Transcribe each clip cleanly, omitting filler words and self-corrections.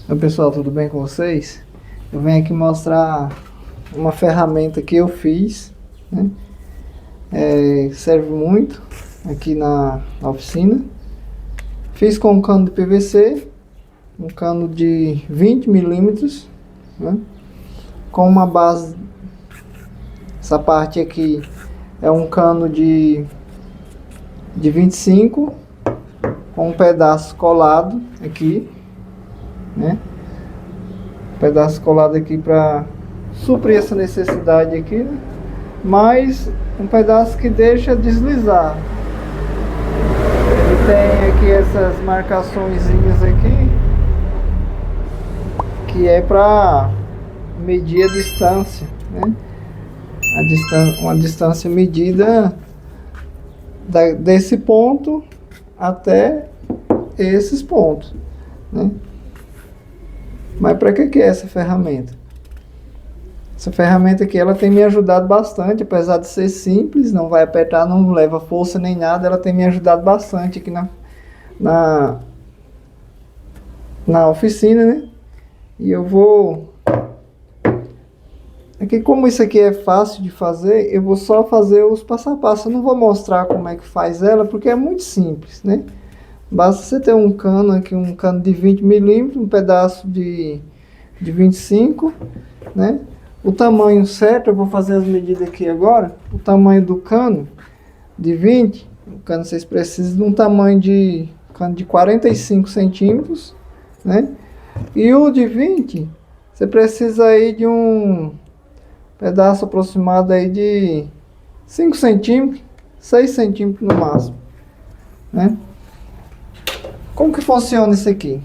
Oi pessoal, tudo bem com vocês? Eu venho aqui mostrar uma ferramenta que eu fiz, né? Serve muito aqui na oficina. Fiz com um cano de PVC, um cano de 20 milímetros, né? Com uma base. Essa parte aqui é um cano de 25, com um pedaço colado aqui, né? Pedaço colado aqui para suprir essa necessidade aqui, né? Mas um pedaço que deixa deslizar. Ele tem aqui essas marcaçõezinhas aqui, que é para medir a distância, né? Uma distância medida desse ponto até esses pontos, né? Mas para que é essa ferramenta? Essa ferramenta aqui, ela tem me ajudado bastante, apesar de ser simples, não vai apertar, não leva força nem nada, ela tem me ajudado bastante aqui na oficina, né? E eu vou... Aqui, como isso aqui é fácil de fazer, eu vou só fazer os passo a passo. Eu não vou mostrar como é que faz ela, porque é muito simples, né? Basta você ter um cano aqui, um cano de 20 milímetros, um pedaço de 25, né? O tamanho certo, eu vou fazer as medidas aqui agora. O tamanho do cano de 20, o cano vocês precisam de um tamanho de cano de 45 centímetros, né? E o de 20, você precisa aí de um pedaço aproximado aí de 5 centímetros, 6 centímetros no máximo, né? Como que funciona isso aqui?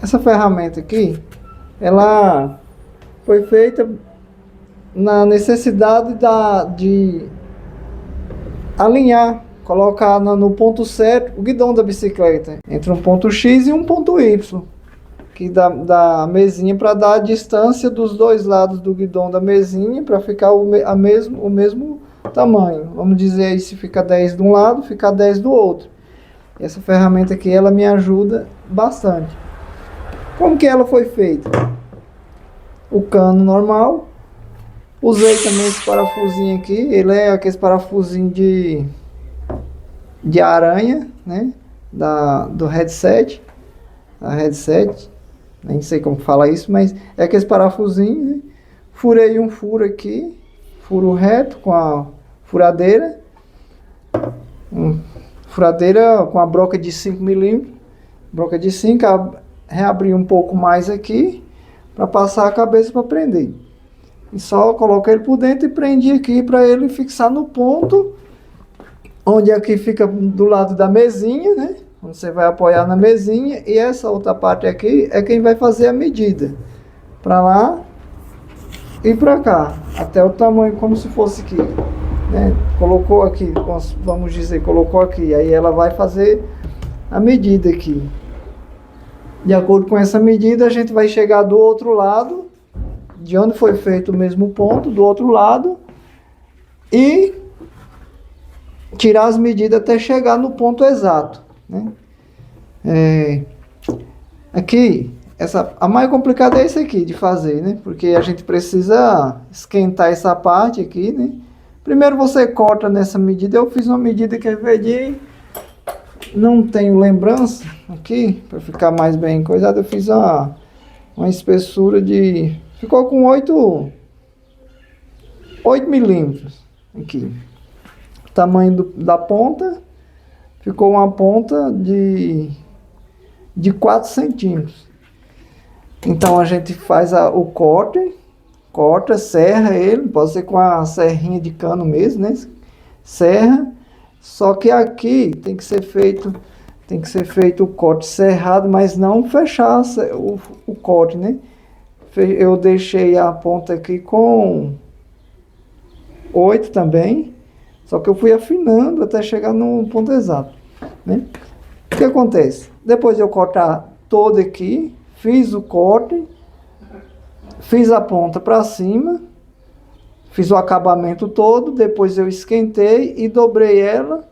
Essa ferramenta aqui, ela foi feita na necessidade de alinhar, colocar no ponto certo o guidão da bicicleta, entre um ponto X e um ponto Y, que da mesinha, para dar a distância dos dois lados do guidão da mesinha, para ficar o mesmo tamanho. Vamos dizer aí, se fica 10 de um lado, fica 10 do outro. Essa ferramenta aqui, ela me ajuda bastante. Como que ela foi feita? O cano normal. Usei também esse parafusinho aqui. Ele é aquele parafusinho de aranha, né? Do headset. A headset. Nem sei como fala isso, mas é aquele parafusinho, né? Furei um furo aqui. Furo reto com a furadeira. Furadeira com a broca de 5 milímetros. Broca de 5. Reabri um pouco mais aqui, para passar a cabeça para prender. E só coloquei ele por dentro e prendi aqui para ele fixar no ponto, onde aqui fica do lado da mesinha, né? Onde você vai apoiar na mesinha, e essa outra parte aqui é quem vai fazer a medida. Para lá e para cá, até o tamanho como se fosse aqui, né? Colocou aqui, vamos dizer, colocou aqui, aí ela vai fazer a medida aqui. De acordo com essa medida, a gente vai chegar do outro lado, de onde foi feito o mesmo ponto, do outro lado, e tirar as medidas até chegar no ponto exato, né? Aqui, a mais complicada é essa aqui de fazer, né? Porque a gente precisa esquentar essa parte aqui, né? Primeiro você corta nessa medida. Eu fiz uma medida que não tenho lembrança aqui, para ficar mais bem coisado. Eu fiz uma espessura de... Ficou com 8 milímetros aqui. O tamanho da ponta, ficou uma ponta de 4 centímetros. Então a gente faz o corte, corta, serra ele, pode ser com a serrinha de cano mesmo, né? Serra. Só que aqui tem que ser feito o corte cerrado, mas não fechar o corte, né? Eu deixei a ponta aqui com 8 também, só que eu fui afinando até chegar no ponto exato, né? O que acontece? Depois de eu cortar todo aqui, fiz o corte, fiz a ponta para cima, fiz o acabamento todo, depois eu esquentei e dobrei ela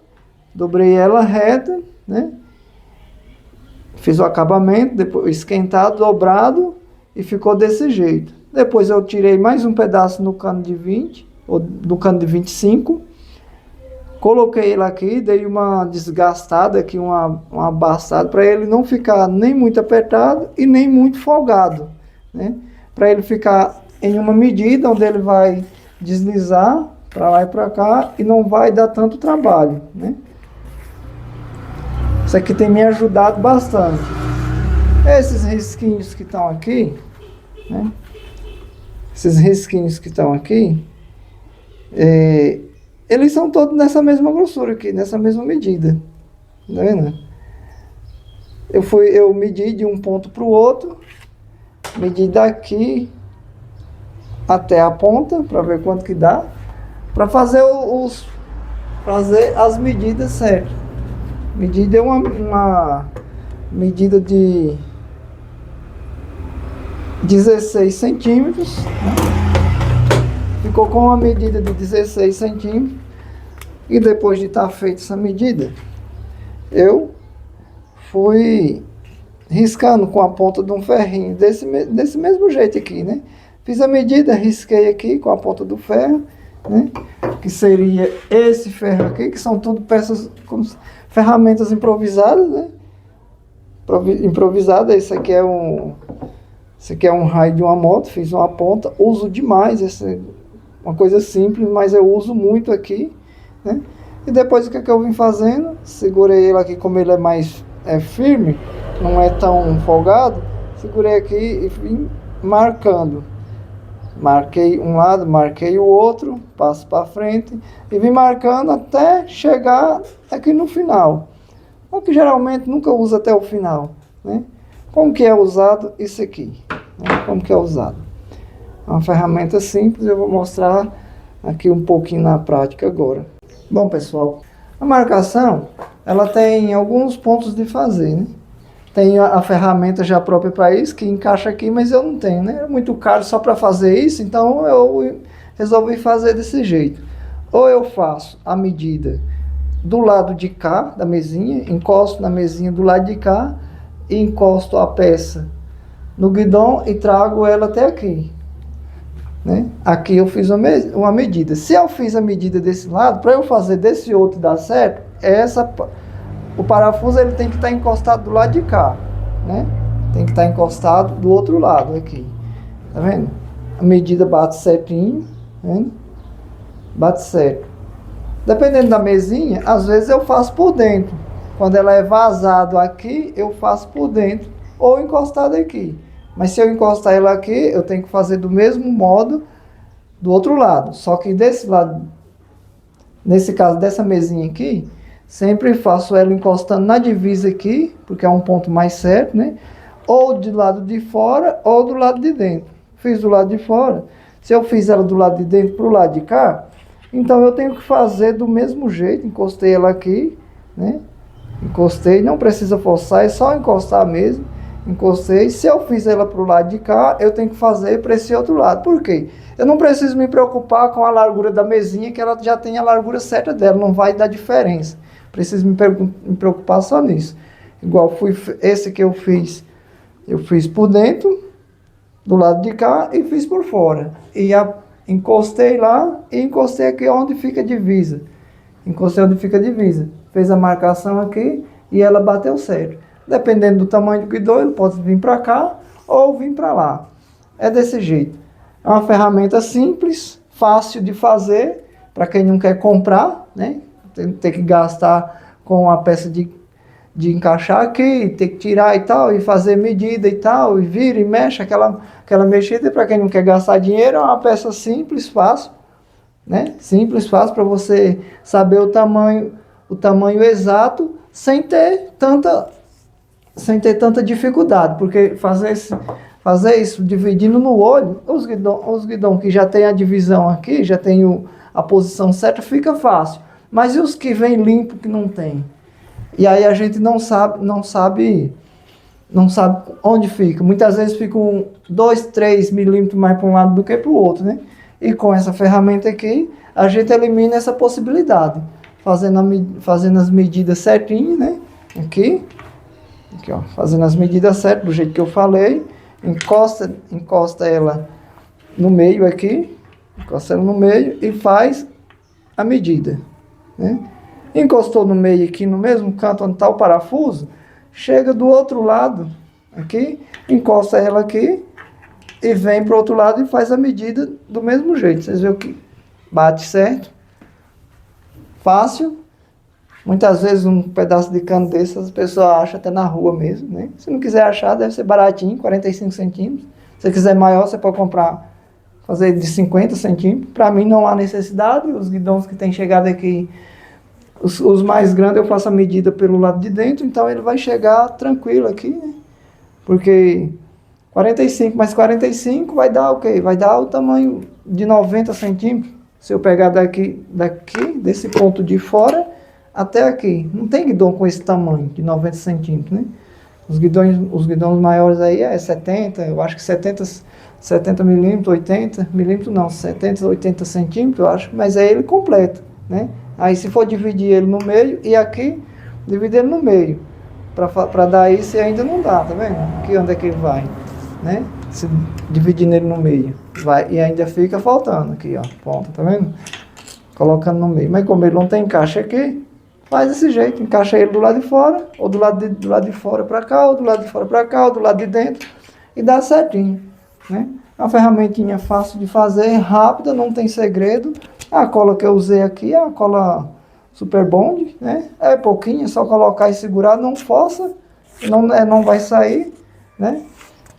dobrei ela reta, né? Fiz o acabamento, depois esquentado, dobrado e ficou desse jeito. Depois eu tirei mais um pedaço no cano de 20, ou no cano de 25. Coloquei ele aqui, dei uma desgastada aqui, uma abastada, para ele não ficar nem muito apertado e nem muito folgado, né? Para ele ficar em uma medida onde ele vai deslizar para lá e para cá e não vai dar tanto trabalho, né? Isso aqui tem me ajudado bastante. Esses risquinhos que estão aqui, né? Esses risquinhos que estão aqui, eles são todos nessa mesma grossura aqui, nessa mesma medida. Tá vendo? Eu medi de um ponto para o outro, medi daqui até a ponta, para ver quanto que dá, para fazer fazer as medidas certas. Medida é uma medida de 16 centímetros, né? Ficou com uma medida de 16 centímetros. E depois de estar feita essa medida, eu fui riscando com a ponta de um ferrinho, desse mesmo jeito aqui, né? Fiz a medida, risquei aqui com a ponta do ferro, né? Que seria esse ferro aqui, que são tudo peças, como ferramentas improvisadas, né? Improvisada, esse aqui é um raio de uma moto, fiz uma ponta, uso demais, uma coisa simples, mas eu uso muito aqui, né? E depois o que eu vim fazendo, segurei ele aqui, como ele é mais firme, não é tão folgado, segurei aqui e vim marcando. Marquei um lado, marquei o outro, passo para frente e vim marcando até chegar aqui no final. O que geralmente nunca uso até o final, né? Como que é usado isso aqui, né? Como que é usado? É uma ferramenta simples, eu vou mostrar aqui um pouquinho na prática agora. Bom, pessoal, a marcação, ela tem alguns pontos de fazer, né? Tem a ferramenta já própria para isso, que encaixa aqui, mas eu não tenho, né? É muito caro só para fazer isso, então eu resolvi fazer desse jeito. Ou eu faço a medida do lado de cá da mesinha, encosto na mesinha do lado de cá e encosto a peça no guidão e trago ela até aqui, né? Aqui eu fiz uma medida. Se eu fiz a medida desse lado, para eu fazer desse outro dar certo, o parafuso ele tem que estar encostado do lado de cá, né? Tem que estar encostado do outro lado aqui. Tá vendo? A medida bate certinho, tá vendo? Bate certo. Dependendo da mesinha, às vezes eu faço por dentro. Quando ela é vazado aqui, eu faço por dentro ou encostado aqui. Mas se eu encostar ela aqui, eu tenho que fazer do mesmo modo do outro lado. Só que desse lado, nesse caso dessa mesinha aqui, sempre faço ela encostando na divisa aqui, porque é um ponto mais certo, né? Ou do lado de fora ou do lado de dentro. Fiz do lado de fora. Se eu fiz ela do lado de dentro para o lado de cá, então eu tenho que fazer do mesmo jeito. Encostei ela aqui, né? Encostei, não precisa forçar, é só encostar mesmo. Encostei. Se eu fiz ela para o lado de cá, eu tenho que fazer para esse outro lado. Por quê? Eu não preciso me preocupar com a largura da mesinha, que ela já tem a largura certa dela, não vai dar diferença. Preciso me preocupar só nisso. Igual esse que eu fiz por dentro, do lado de cá, e fiz por fora. E encostei lá e encostei aqui onde fica a divisa. Encostei onde fica a divisa. Fez a marcação aqui e ela bateu certo. Dependendo do tamanho do guidão, ele pode vir para cá ou vir para lá. É desse jeito. É uma ferramenta simples, fácil de fazer, para quem não quer comprar, né? Tem que gastar com a peça de encaixar aqui, ter que tirar e tal, e fazer medida e tal, e vira e mexe, aquela mexida. Para quem não quer gastar dinheiro, é uma peça simples, fácil, né? Simples, fácil para você saber o tamanho exato, sem ter tanta dificuldade, porque fazer isso dividindo no olho, os guidão que já tem a divisão aqui, já tem a posição certa, fica fácil. Mas e os que vem limpo que não tem? E aí a gente não sabe onde fica. Muitas vezes ficam 2, 3 milímetros mais para um lado do que para o outro, né? E com essa ferramenta aqui, a gente elimina essa possibilidade. fazendo as medidas certinho, né? Aqui, ó, fazendo as medidas certas, do jeito que eu falei. Encosta ela no meio aqui, encosta ela no meio e faz a medida, né? Encostou no meio aqui, no mesmo canto onde está o parafuso, chega do outro lado, aqui, encosta ela aqui e vem para o outro lado e faz a medida do mesmo jeito. Vocês veem que bate certo, fácil. Muitas vezes um pedaço de cano desse as pessoas acham até na rua mesmo, né? Se não quiser achar, deve ser baratinho, 45 centímetros. Se você quiser maior, você pode comprar, fazer de 50 centímetros. Para mim não há necessidade. Os guidões que tem chegado aqui, os mais grandes eu faço a medida pelo lado de dentro, então ele vai chegar tranquilo aqui, né? Porque 45 mais 45 vai dar o quê? Vai dar o tamanho de 90 centímetros. Se eu pegar daqui, desse ponto de fora até aqui. Não tem guidão com esse tamanho, de 90 centímetros, né? Os guidões maiores aí é 70, eu acho que 70 milímetros, 80 milímetros não, 70, 80 centímetros, eu acho, mas é ele completo, né? Aí se for dividir ele no meio, e aqui, dividir ele no meio, para dar isso ainda não dá, tá vendo? Aqui onde é que ele vai, né? Se dividir nele no meio, vai, e ainda fica faltando aqui, ó, ponta, tá vendo? Colocando no meio, mas como ele não tem encaixe aqui, faz desse jeito, encaixa ele do lado de fora, ou do lado de fora para cá, ou do lado de fora para cá, ou do lado de dentro, e dá certinho, né? É uma ferramentinha fácil de fazer, rápida, não tem segredo. A cola que eu usei aqui é a cola Super Bond, né? É pouquinho, é só colocar e segurar, não força, não vai sair, né?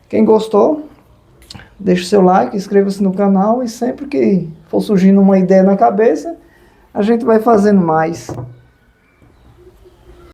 Quem gostou, deixa o seu like, inscreva-se no canal e sempre que for surgindo uma ideia na cabeça, a gente vai fazendo mais.